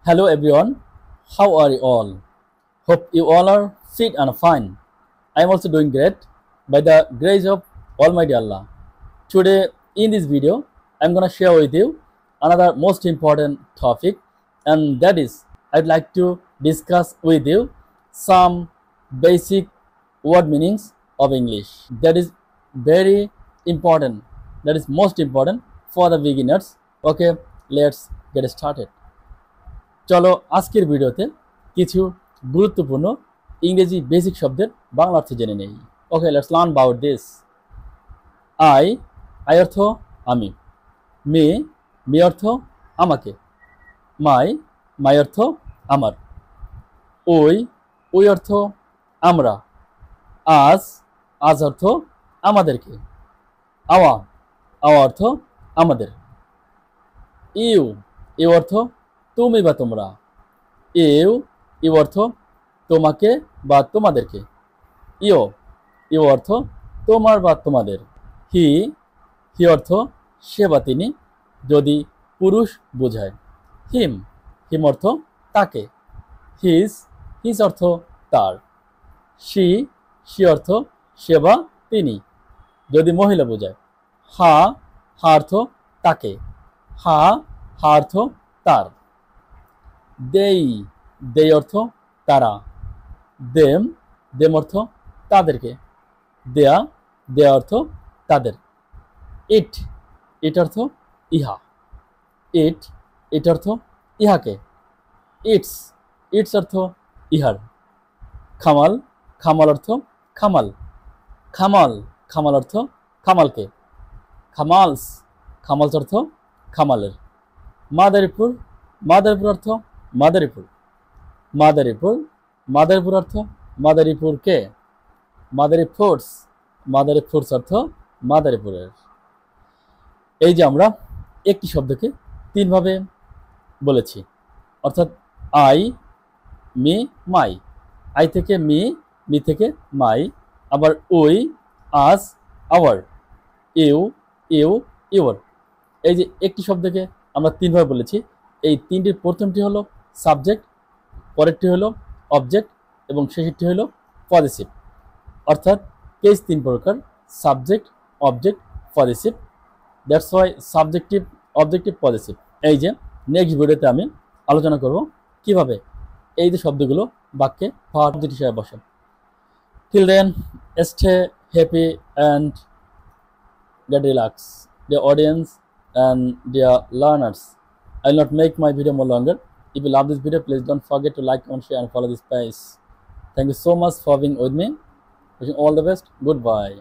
Hello everyone, how are you all? Hope you all are fit and fine. I am also doing great by the grace of Almighty Allah. Today in this video, I am gonna share with you another most important topic, and that is I'd like to discuss with you some basic word meanings of English. That is very important. That is most important for the beginners. Okay, let's get started. চলো আজকের ভিডিওতে কিছু গুরুত্বপূর্ণ ইংরেজি basic শব্দের বাংলা অর্থ জেনে নেই। Okay, let's learn about this. I I অর্থ আমি, মে মে অর্থ আমাকে, মাই মাই অর্থ আমার, ওই ওই অর্থ আমরা, আজ আজ অর্থ আমাদেরকে, আওয়া আওয়া অর্থ আমাদের, ইউ ইউ অর্থ তুমি বা তোমরা, ইউ ইউ অর্থ তোমাকে বা তোমাদেরকে, ইও ইও অর্থ তোমার বা তোমাদের, হি হি অর্থ সে বা তিনি যদি পুরুষ বোঝায়, হিম হিম অর্থ তাকে, হিজ হিজ অর্থ তার, শি শি অর্থ সে বা তিনি যদি মহিলা বোঝায়, হা হা অর্থ তাকে, হা হা অর্থ তার, দেই দেই অর্থ তারা, দেম দেম অর্থ তাদেরকে, দেয়া দেয়া অর্থ তাদের, ইট ইট অর্থ ইহা, ইট ইট অর্থ ইহাকে, ইটস ইটস অর্থ ইহার, খামাল খামাল অর্থ খামাল, খামাল খামাল অর্থ খামালকে, খামালস খামালস অর্থ খামালের, মাদারীপুর মাদারীপুর অর্থ মাদারীপুর, মাদারীপুর মাদারীপুর অর্থ মাদারীপুরকে, মাদারীপুরস মাদারীপুরস অর্থ মাদারীপুরের। এই যে আমরা একটি শব্দকে তিনভাবে বলেছি, অর্থাৎ আই মি মাই, আই থেকে মি, মি থেকে মাই, আবার we us our, you you your. এই যে একটি শব্দকে আমরা তিনভাবে বলেছি, এই তিনটির প্রথমটি হলো সাবজেক্ট, পরেরটি হলো অবজেক্ট এবং শেষেরটি হলো পজেসিভ। অর্থাৎ কেস তিন প্রকার, subject, object, possessive. That's why subjective, objective, possessive. এই যে নেক্সট ভিডিওতে আমি আলোচনা করব কিভাবে এই যে শব্দগুলো বাক্যে ভার্ব হিসেবে বসে। Till then, stay happy and get relax. Dear audience and dear learners, I will not make my video more longer. If you love this video, please don't forget to like, comment, share and follow this page. Thank you so much for being with me. Wishing all the best. Goodbye.